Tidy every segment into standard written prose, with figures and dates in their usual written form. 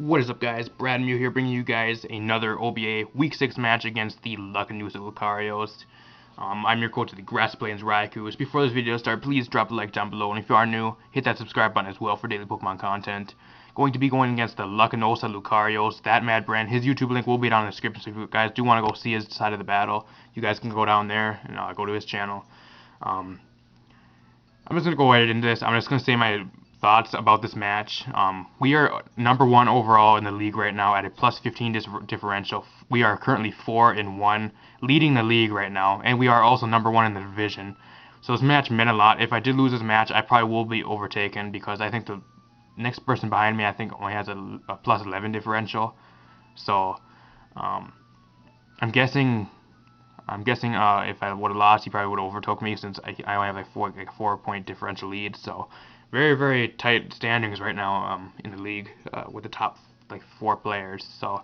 What is up, guys? Brad Mew here, bringing you guys another OBA Week 6 match against the Lacunosa Lucarios. I'm your coach of the Grassy Plains Raikous. Before this video starts, please drop a like down below, and if you are new, hit that subscribe button as well for daily Pokemon content. Going to be going against the Lacunosa Lucarios, that mad brand. His YouTube link will be down in the description, so if you guys do want to go see his side of the battle, you guys can go down there and go to his channel. I'm just going to go right into this. I'm just going to say my thoughts about this match. We are number 1 overall in the league right now at a plus 15 differential. We are currently 4-1, leading the league right now, and we are also number 1 in the division. So this match meant a lot. If I did lose this match, I probably will be overtaken because I think the next person behind me, I think, only has a plus 11 differential. So I'm guessing if I would have lost, he probably would have overtook me since I only have a 4-point differential lead. So very, very tight standings right now in the league with the top 4 players. So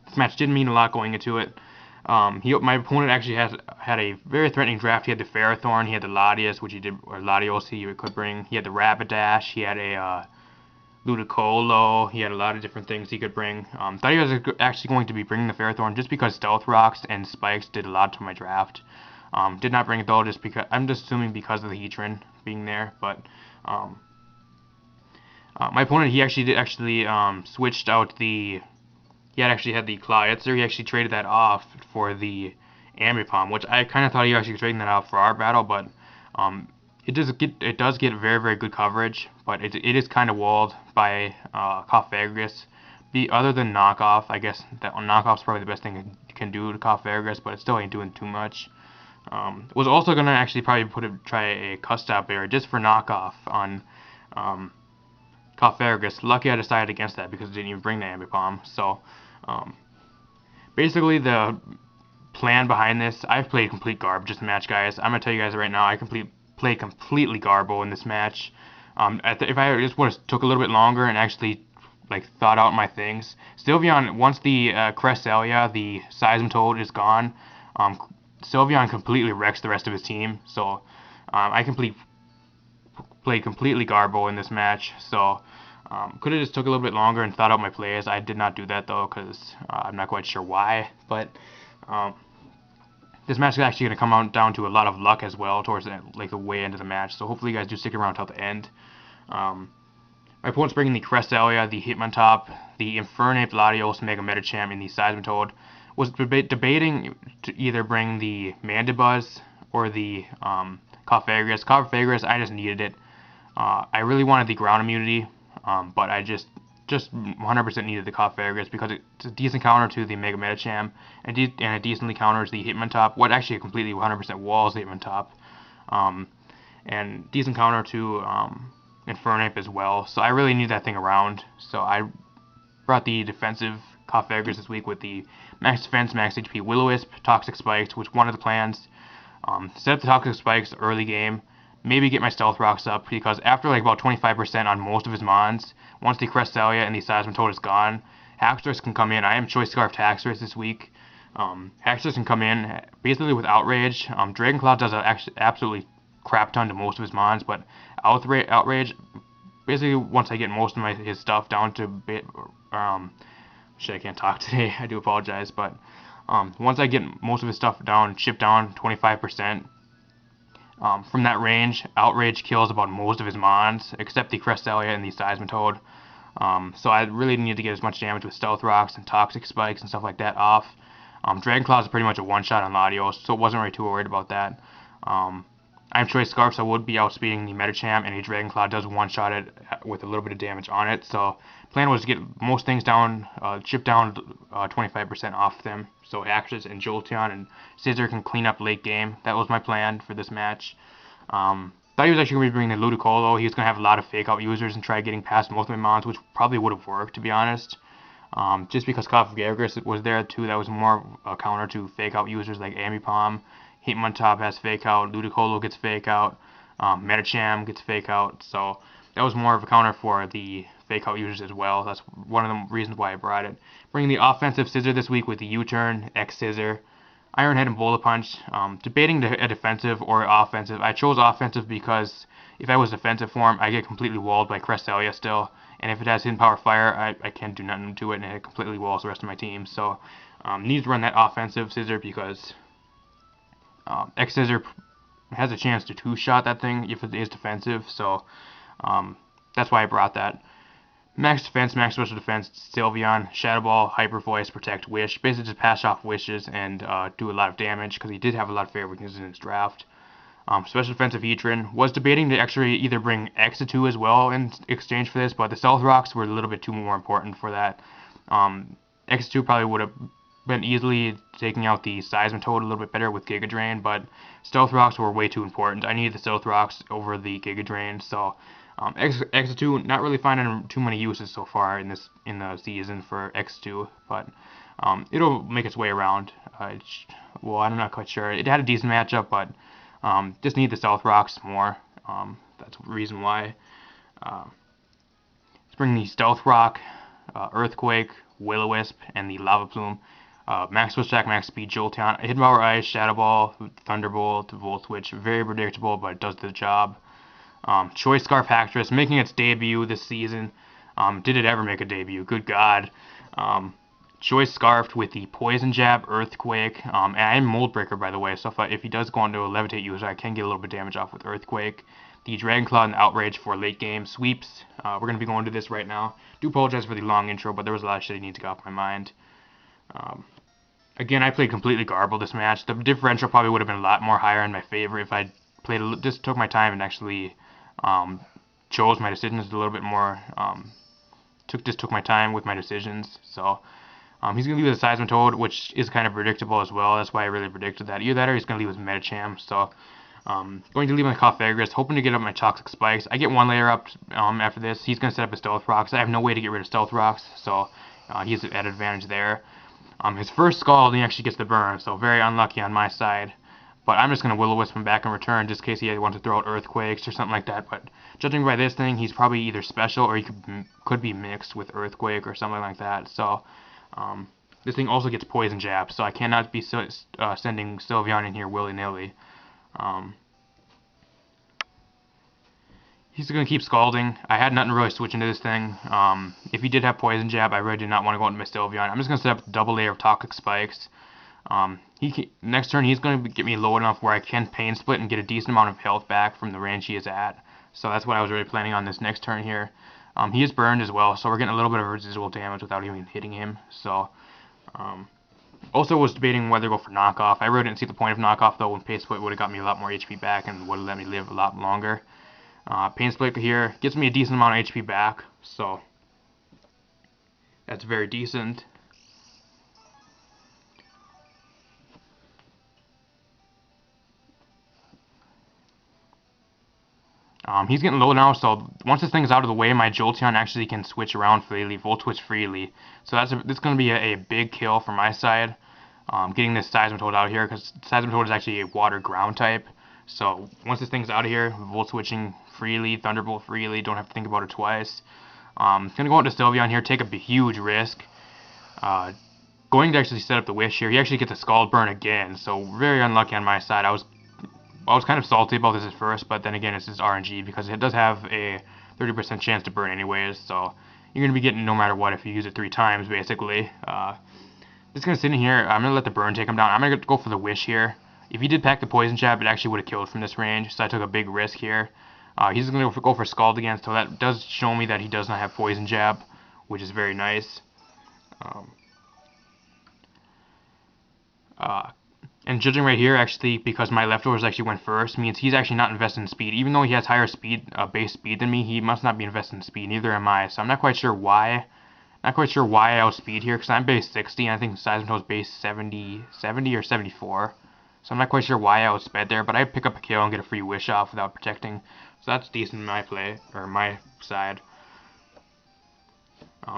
this match didn't mean a lot going into it. My opponent actually had a very threatening draft. He had the Ferrothorn, he had the Latios, which he did, or Latios he could bring. He had the Rapidash, he had a Ludicolo, he had a lot of different things he could bring. Thought he was actually going to be bringing the Ferrothorn just because Stealth Rocks and Spikes did a lot to my draft. Did not bring it though, just because I'm just assuming because of the Heatran being there. But my opponent, he actually switched out the. He had the Clawitzer. He actually traded that off for the Ambipom, which I kind of thought he was actually trading that off for our battle, but it does get very, very good coverage, but it is kind of walled by Cofagrigus. Other than knockoff, I guess that knockoff's probably the best thing it can do to Cofagrigus, but it still ain't doing too much. Was also gonna actually probably try a Custap Berry just for knockoff on Cofagrigus. Lucky I decided against that because it didn't even bring the Ambipom. So basically the plan behind this, I've played complete garbage this match, guys. I'm gonna tell you guys right now, I played completely garbo in this match. If I just would have took a little bit longer and actually thought out my things, Sylveon, once the Cresselia, the Seismitoad is gone, Sylveon completely wrecks the rest of his team. So I played completely garbo in this match. So could have just took a little bit longer and thought out my plays. I did not do that though because I'm not quite sure why. But this match is actually going to come down to a lot of luck as well towards the way into the match. So hopefully you guys do stick around till the end. My opponent's bringing the Cresselia, the Hitmontop, the Infernape, Latios, Mega Medicham, and the Seismitoad. Was debating to either bring the Mandibuzz or the Cofagrigus. Cofagrigus, I just needed it. I really wanted the ground immunity, but I just 100% needed the Cofagrigus because it's a decent counter to the Mega Medicham, and it decently counters the Hitmontop. What actually completely 100% walls the Hitmontop, and decent counter to Infernape as well. So I really need that thing around. So I brought the defensive Cofagrigus this week with the Max Defense, Max HP Will-O-Wisp, Toxic Spikes, which one of the plans. Set up the Toxic Spikes early game, maybe get my Stealth Rocks up, because after about 25% on most of his Mons, once the Cresselia and the Seismitoad is gone, Haxorus can come in. I am Choice Scarf Haxorus this week. Haxorus can come in basically with Outrage. Dragon Claw does absolutely crap ton to most of his Mons, but Outrage, basically once I get most of his stuff down to shit, I can't talk today. I do apologize, but once I get most of his stuff down, chipped down 25%, from that range, Outrage kills about most of his Mons, except the Cresselia and the Seismitoad. So I really need to get as much damage with Stealth Rocks and Toxic Spikes and stuff like that off. Dragon Claw is pretty much a one-shot on Latios, so wasn't really too worried about that. I'm Choice Scarf, so I would be outspeeding the Medicham, and a Dragon Claw does one-shot it with a little bit of damage on it. So plan was to get most things down, chip down 25% off them. So Axis and Jolteon and Scizor can clean up late game. That was my plan for this match. Thought he was actually going to be bringing the Ludicolo. He was going to have a lot of fake-out users and try getting past most of my Mons, which probably would have worked, to be honest. Just because Cofagrigus was there too, that was more a counter to fake-out users like Ambipom. Hitmontop has fake out, Ludicolo gets fake out, Medicham gets fake out, so that was more of a counter for the fake out users as well. That's one of the reasons why I brought it. Bringing the offensive Scizor this week with the U-turn, X-Scissor, Iron Head and Bullet Punch. Debating a defensive or offensive. I chose offensive because if I was defensive form, I get completely walled by Cresselia still, and if it has hidden power fire, I can't do nothing to it, and it completely walls the rest of my team. So needs to run that offensive scissor because X scissor has a chance to two-shot that thing if it is defensive. So that's why I brought that. Max defense, max special defense, Sylveon, Shadow Ball, Hyper Voice, Protect, Wish. Basically just pass off wishes and do a lot of damage because he did have a lot of favorite weaknesses in his draft. Special defensive Heatran. Was debating to actually either bring X2 as well in exchange for this, but the Stealth Rocks were a little bit too more important for that. X2 probably would have been easily taking out the Seismitoad a little bit better with Giga Drain, but Stealth Rocks were way too important. I needed the Stealth Rocks over the Giga Drain, so X2 not really finding too many uses so far in the season for X2, but it'll make its way around. Well, I'm not quite sure. It had a decent matchup, but just need the Stealth Rocks more. That's the reason why. Let's bring the Stealth Rock, Earthquake, Will-O-Wisp, and the Lava Plume. Max Switch Attack, Max Speed, Jolteon, Hidden Power Ice, Shadow Ball, Thunderbolt, Volt Switch. Very predictable, but it does the job. Choice Scarf Actress making its debut this season. Did it ever make a debut? Good God. Choice Scarfed with the Poison Jab, Earthquake, and I'm Mold Breaker, by the way, so if he does go into a Levitate user, I can get a little bit of damage off with Earthquake. The Dragon Claw and Outrage for late game sweeps. We're going to be going to this right now. Do apologize for the long intro, but there was a lot of shit I need to get off my mind. Again, I played completely garbled this match. The differential probably would have been a lot more higher in my favor if I just took my time and actually chose my decisions a little bit more. Took my time with my decisions. So he's going to leave with a Seismitoad, which is kind of predictable as well. That's why I really predicted that. Either that or he's going to leave with Medicham. So going to leave my Cofagris, hoping to get up my Toxic Spikes. I get one layer up after this. He's going to set up his Stealth Rocks. I have no way to get rid of Stealth Rocks, so he's at advantage there. His first Scald, he actually gets the burn, so very unlucky on my side. But I'm just going to Will-O-Wisp him back in return, just in case he wants to throw out Earthquakes or something like that. But judging by this thing, he's probably either special or he could be mixed with Earthquake or something like that. So this thing also gets Poison Jab, so I cannot be sending Sylveon in here willy-nilly. He's going to keep Scalding. I had nothing really switch into this thing. If he did have Poison Jab, I really did not want to go into my Sylveon. I'm just going to set up a double layer of Toxic Spikes. Next turn, he's going to get me low enough where I can Pain Split and get a decent amount of health back from the range he is at. So that's what I was really planning on this next turn here. He is burned as well, so we're getting a little bit of residual damage without even hitting him. So, also was debating whether to go for Knockoff. I really didn't see the point of Knockoff, though, when Pain Split would have got me a lot more HP back and would have let me live a lot longer. Pain Split here gets me a decent amount of HP back, so that's very decent. He's getting low now, so once this thing's out of the way, my Jolteon actually can switch around freely, Volt Switch freely. So this is going to be a big kill for my side, getting this Seismitoad out of here, because Seismitoad is actually a water ground type. So once this thing's out of here, Volt Switching freely, Thunderbolt freely, don't have to think about it twice. Going to go into Sylveon here, take a huge risk. Going to actually set up the Wish here. He actually gets a Scald Burn again, so very unlucky on my side. I was kind of salty about this at first, but then again, it's just RNG because it does have a 30% chance to burn anyways, so you're going to be getting no matter what if you use it 3 times, basically. Just going to sit in here. I'm going to let the burn take him down. I'm going to go for the Wish here. If he did pack the Poison Jab, it actually would have killed from this range, so I took a big risk here. He's going to go for Scald again, so that does show me that he does not have Poison Jab, which is very nice. And judging right here, actually, because my leftovers actually went first, means he's actually not invested in speed. Even though he has higher speed, base speed than me, he must not be invested in speed. Neither am I. So I'm not quite sure why. Not quite sure why I outspeed here, because I'm base 60, and I think Seismitoad's base 70 or 74. So I'm not quite sure why I outsped there, but I pick up a kill and get a free Wish off without protecting. So that's decent in my play, or my side.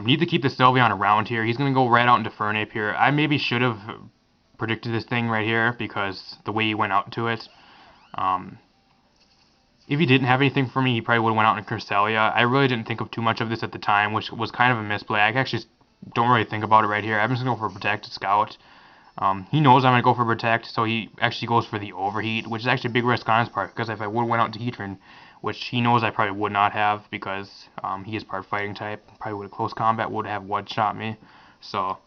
Need to keep the Sylveon around here. He's going to go right out into Fernape here. I maybe should have predicted this thing right here because the way he went out to it. If he didn't have anything for me, he probably would have went out in Cresselia. I really didn't think of too much of this at the time, which was kind of a misplay. I actually don't really think about it right here. I'm just going to go for Protect Scout. He knows I'm going to go for Protect, so he actually goes for the Overheat, which is actually a big risk on his part, because if I would have went out to Heatran which he knows I probably would not have because he is part fighting type. Probably would have close combat, would have one-shot me. So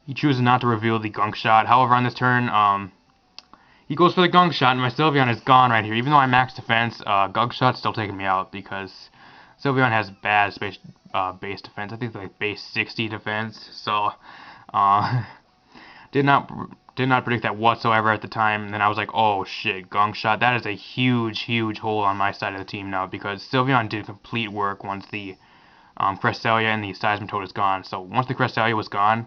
he chooses not to reveal the gunk shot. However, on this turn, he goes for the gunk shot, and my Sylveon is gone right here. Even though I max defense, gunk shot's still taking me out because Sylveon has bad base defense. I think it's like base 60 defense. So did not predict that whatsoever at the time. And then I was like, oh shit, gunk shot. That is a huge hole on my side of the team now because Sylveon did complete work once the Cresselia and the Seismitoad is gone. So once the Cresselia was gone,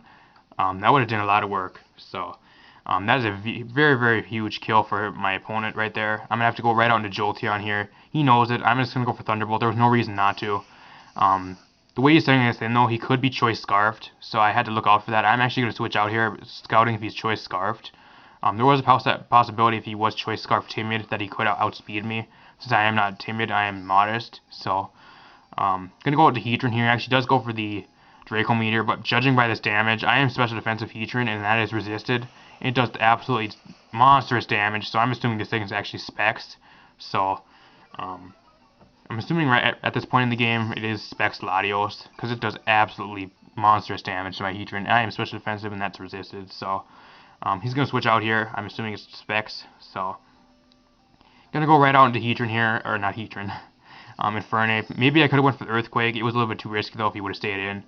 that would have done a lot of work. So that is a very huge kill for my opponent right there. I'm going to have to go right out into Jolteon here. He knows it. I'm just going to go for Thunderbolt. There was no reason not to. The way he's setting this in, though, he could be Choice Scarfed, so I had to look out for that. I'm actually going to switch out here, scouting if he's Choice Scarfed. There was a possibility if he was Choice Scarfed Timid that he could outspeed me. Since I am not timid, I am modest. So, going to go with the Heatran here. He actually does go for the Draco Meteor, but judging by this damage, I am Special Defensive Heatran, and that is resisted. It does absolutely monstrous damage, so I'm assuming this thing is actually Specs. So, I'm assuming right at this point in the game, it is Specs Latios, because it does absolutely monstrous damage to my Heatran. I am Special Defensive, and that's resisted, so he's going to switch out here. I'm assuming it's Specs, so going to go right out into Heatran here, or not Heatran, Infernape. Maybe I could have went for the Earthquake. It was a little bit too risky, though, if he would have stayed in.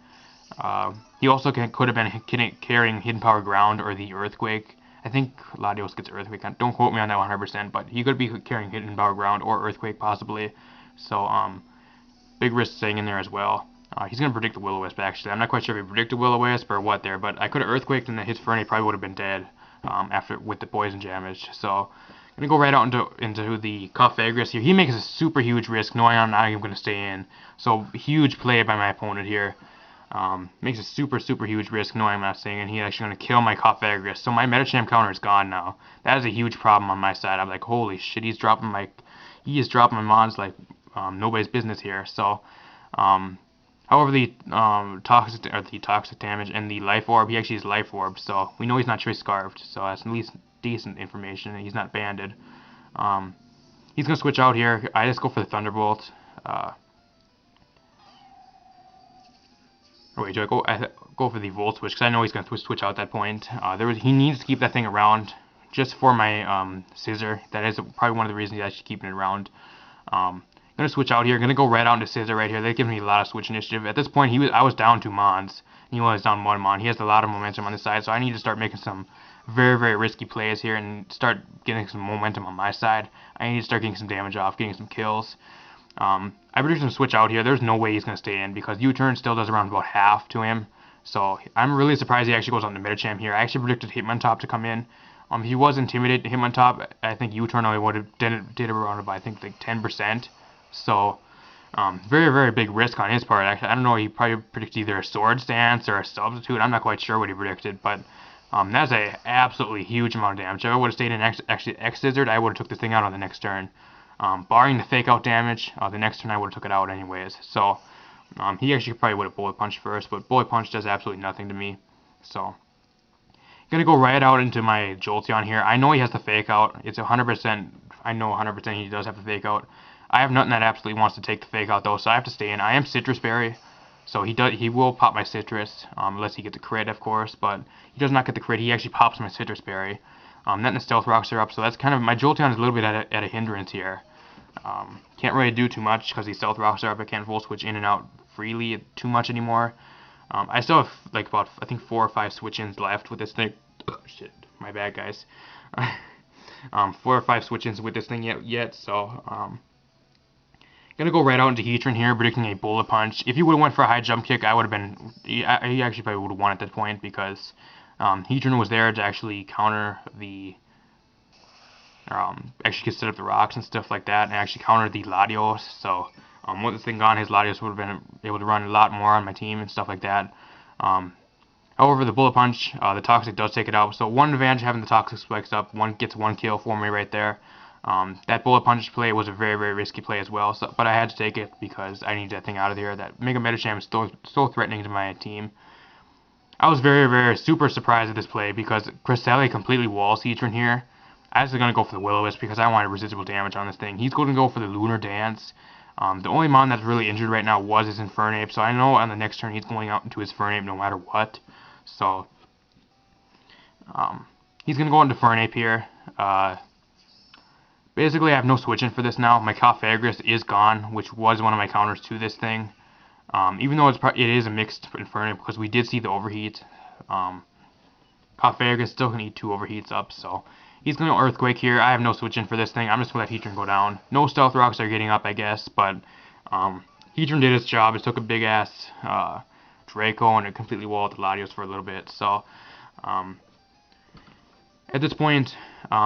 He also could have been carrying Hidden Power Ground or the Earthquake. I think Latios gets Earthquake. Don't quote me on that 100%, but he could be carrying Hidden Power Ground or Earthquake possibly. So, big risk staying in there as well. He's going to predict the Will-O-Wisp, actually. I'm not quite sure if he predicted Will-O-Wisp or what there, but I could have Earthquaked and his Fernie probably would have been dead with the poison damage. So, I'm going to go right out into the Cofagrigus here. He makes a super huge risk knowing I'm not even going to stay in. So, huge play by my opponent here. Makes a super huge risk knowing I'm not staying in. He's actually going to kill my Cofagrigus. So, my Medicham counter is gone now. That is a huge problem on my side. I'm like, holy shit, he is dropping my mons like nobody's business here. So, however, the toxic damage and the Life Orb, he actually has Life Orb, so we know he's not Choice Scarfed, so that's at least decent information, and he's not banded. He's going to switch out here. I just go for the Thunderbolt. Wait, do I go for the Volt Switch, because I know he's going to switch out at that point. He needs to keep that thing around, just for my Scissor. That is probably one of the reasons he's actually keeping it around. Going to switch out here. Going to go right out into Scissor right here. They give me a lot of switch initiative. At this point, I was down 2 Mons. He was down 1 Mon. He has a lot of momentum on this side, so I need to start making some very risky plays here and start getting some momentum on my side. I need to start getting some damage off, getting some kills. I predicted him to switch out here. There's no way he's going to stay in because U-turn still does around about half to him. So I'm really surprised he actually goes on the Medicham here. I actually predicted Hitmontop to come in. If he was intimidated Hitmontop, I think U-turn only would have did around about, I think, like 10%. So, very big risk on his part. Actually, I don't know, he probably predicted either a Sword Stance or a Substitute. I'm not quite sure what he predicted, but that's a absolutely huge amount of damage. If I would have stayed in actually X-Scissored, I would have took this thing out on the next turn. Barring the Fake Out damage, the next turn I would have took it out anyways. So, he actually probably would have Bullet Punched first, but Bullet Punch does absolutely nothing to me. So, gonna go right out into my Jolteon here. I know he has the Fake Out. It's 100%. I know 100% he does have the Fake Out. I have nothing that absolutely wants to take the Fake Out though, so I have to stay in. I am Citrus Berry, so he will pop my Citrus, unless he gets a crit, of course. But he does not get the crit. He actually pops my Citrus Berry. That and the Stealth Rocks are up, so that's kind of my Jolteon is a little bit at a hindrance here. Can't really do too much because the Stealth Rocks are up. I can't full switch in and out freely too much anymore. I still have like about I think 4 or 5 switch-ins left with this thing. Oh, shit, my bad, guys. 4 or 5 switch-ins with this thing yet. So gonna go right out into Heatran here, predicting a Bullet Punch. If he would have went for a high jump kick, I would have been. He actually probably would have won at that point because Heatran was there to actually counter the. Actually could set up the rocks and stuff like that, and actually counter the Latios. So with this thing gone, his Latios would have been able to run a lot more on my team and stuff like that. However, the Bullet Punch, the Toxic does take it out. So one advantage having the Toxic spikes up, gets one kill for me right there. That Bullet Punch play was a very risky play as well, but I had to take it because I need that thing out of here. That Mega Medicham is so threatening to my team. I was very super surprised at this play because Cresselia completely walls Heatran here. I was going to go for the Will-O-Wisp because I wanted residual damage on this thing. He's going to go for the Lunar Dance. The only mon that's really injured right now was his Infernape, so I know on the next turn he's going out into his Infernape no matter what. So, he's going to go into Infernape here. Basically, I have no switching for this now. My Cofagris is gone, which was one of my counters to this thing. Even though it is a mixed Infernape because we did see the overheat. Cofagris still going to eat 2 overheats up, so he's going to Earthquake here. I have no switching for this thing. I'm just going to let Heatran go down. No Stealth Rocks are getting up, I guess, but Heatran did its job. It took a big-ass Draco, and it completely walled Lucarios for a little bit. So, at this point,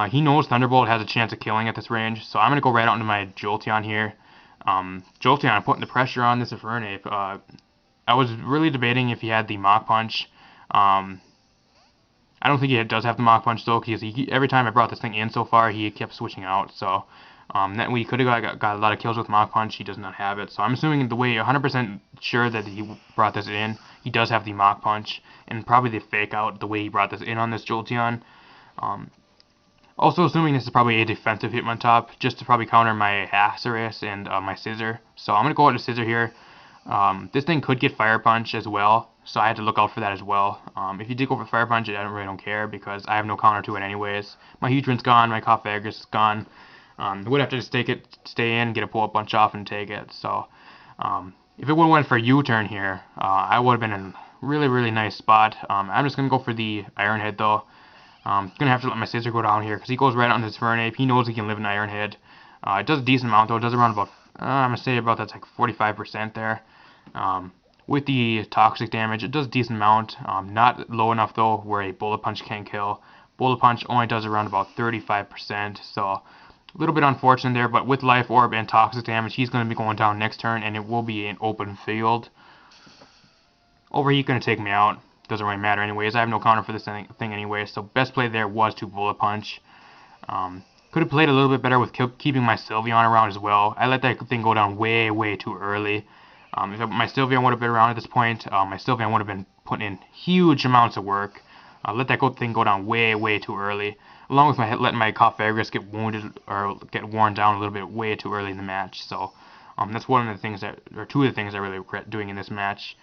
he knows Thunderbolt has a chance of killing at this range, so I'm going to go right out into my Jolteon here. Jolteon putting the pressure on this Infernape. I was really debating if he had the Mach Punch. I don't think he does have the Mach Punch though, because every time I brought this thing in so far, he kept switching out. So that we could have got a lot of kills with Mach Punch. He does not have it. So I'm assuming the way 100% sure that he brought this in, he does have the Mach Punch, and probably the Fake Out the way he brought this in on this Jolteon. Also assuming this is probably a defensive Hitmontop, just to probably counter my Haxorus and my Scizor. So I'm going to go out to Scizor here. This thing could get Fire Punch as well, so I had to look out for that as well. If you did go for Fire Punch, I really don't care, because I have no counter to it anyways. My Heatran's gone, my Cofagris is gone. Would have to just take it, stay in, get a Pull-Up Punch off, and take it. So, if it would have went for U-turn here, I would have been in a really, really nice spot. I'm just going to go for the Iron Head, though. I'm going to have to let my Scizor go down here, because he goes right out into his Infernape. He knows he can live in Iron Head. It does a decent amount, though. It does around about, I'm going to say about that's like 45% there. With the toxic damage, it does a decent amount. Not low enough, though, where a Bullet Punch can't kill. Bullet Punch only does around about 35%, so a little bit unfortunate there, but with Life Orb and toxic damage, he's going to be going down next turn, and it will be an open field. Overheat going to take me out. Doesn't really matter anyways. I have no counter for this thing anyway, so best play there was to Bullet Punch. Could have played a little bit better with keeping my Sylveon around as well. I let that thing go down way, way too early. If my Sylveon would have been around at this point, my Sylveon would have been putting in huge amounts of work. Let that thing go down way, way too early. Along with letting my Cofagris get wounded or get worn down a little bit way too early in the match. So that's one of the things or two of the things I really regret doing in this match.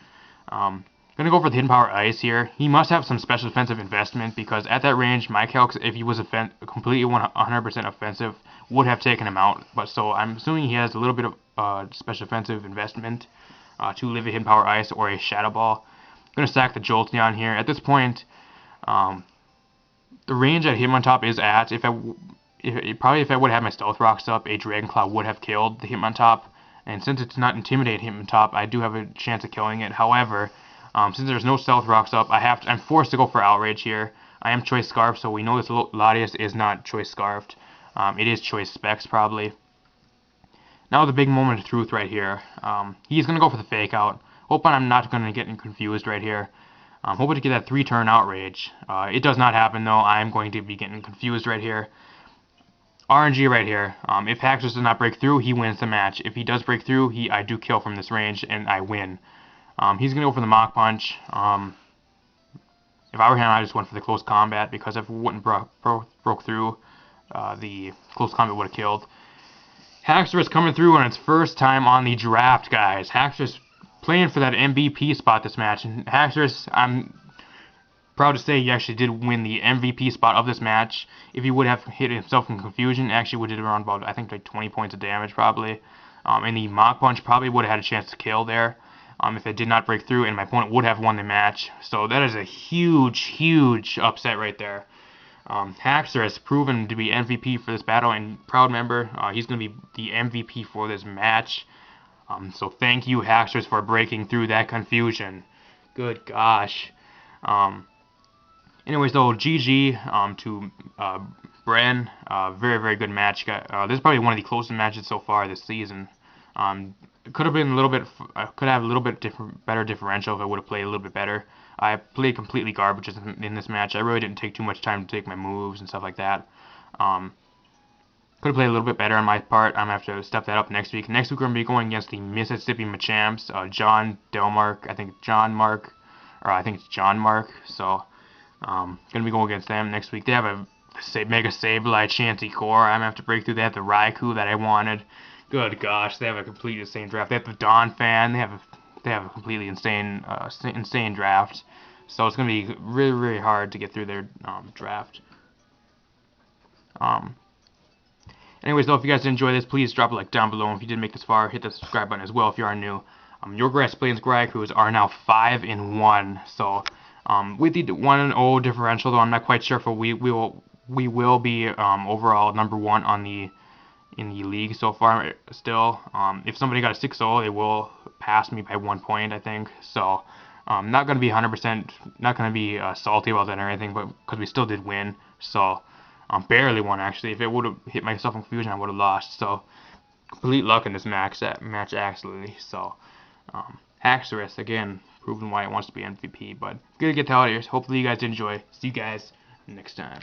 Gonna go for the Hidden Power Ice here. He must have some special defensive investment, because at that range, my calcs, if he was completely 100% offensive, would have taken him out. But so I'm assuming he has a little bit of special defensive investment to live a Hidden Power Ice or a Shadow Ball. Gonna stack the Jolteon here. At this point, the range that Hitmontop is at, probably if I would have my Stealth Rocks up, a Dragon Claw would have killed the Hitmontop. And since it's not Intimidate Hitmontop, I do have a chance of killing it. However, since there's no Stealth Rocks up, I'm forced to go for Outrage here. I am Choice Scarf, so we know this Latias is not Choice Scarfed. It is Choice Specs, probably. Now the big moment of truth right here. He's going to go for the Fake Out. Hoping I'm not going to get confused right here. I'm hoping to get that 3-turn Outrage. It does not happen, though. I'm going to be getting confused right here. RNG right here. If Haxorus does not break through, he wins the match. If he does break through, I do kill from this range, and I win. He's going to go for the Mach Punch. If I were him, I just went for the Close Combat, because if it wouldn't broke through, the Close Combat would have killed. Haxorus coming through on its first time on the draft, guys. Haxorus playing for that MVP spot this match. And Haxorus, I'm proud to say he actually did win the MVP spot of this match. If he would have hit himself in confusion, actually would have did around about, I think, like 20 points of damage probably. And the Mach Punch probably would have had a chance to kill there. If it did not break through, and my opponent would have won the match. So that is a huge, huge upset right there. Haxorus proven to be MVP for this battle, and proud member. He's going to be the MVP for this match. So thank you, Haxorus, for breaking through that confusion. Good gosh. Anyways, though, GG to Bren. Very, very good match. This is probably one of the closest matches so far this season. It could have been a little bit. Could have a little bit better differential if I would have played a little bit better. I played completely garbage in this match. I really didn't take too much time to take my moves and stuff like that. Could have played a little bit better on my part. I'm gonna have to step that up next week. Next week we're gonna be going against the Mississippi Machamps, John Delmark. I think it's John Mark. So gonna be going against them next week. They have a Mega Sableye, Chanticleer. I'm gonna have to break through that. The Raikou that I wanted. Good gosh, they have a completely insane draft. They have the Dawn Fan. They have a completely insane insane draft. So it's gonna be really really hard to get through their draft. Anyways, though, if you guys did enjoy this, please drop a like down below. And if you did make this far, hit the subscribe button as well if you are new. Your Grassy Plains Raikous are now 5-1. So with the 1-0 differential, though, I'm not quite sure if we will be overall #1 on in the league so far. Still, if somebody got a 6-0, they will pass me by 1 point, I think. So not gonna be 100%, not gonna be salty about that or anything, but because we still did win. So barely won actually. If it would have hit myself in confusion, I would have lost. So complete luck in this match actually. So Haxorus again proving why it wants to be MVP. But good to get out of here. Hopefully you guys enjoy. See you guys next time.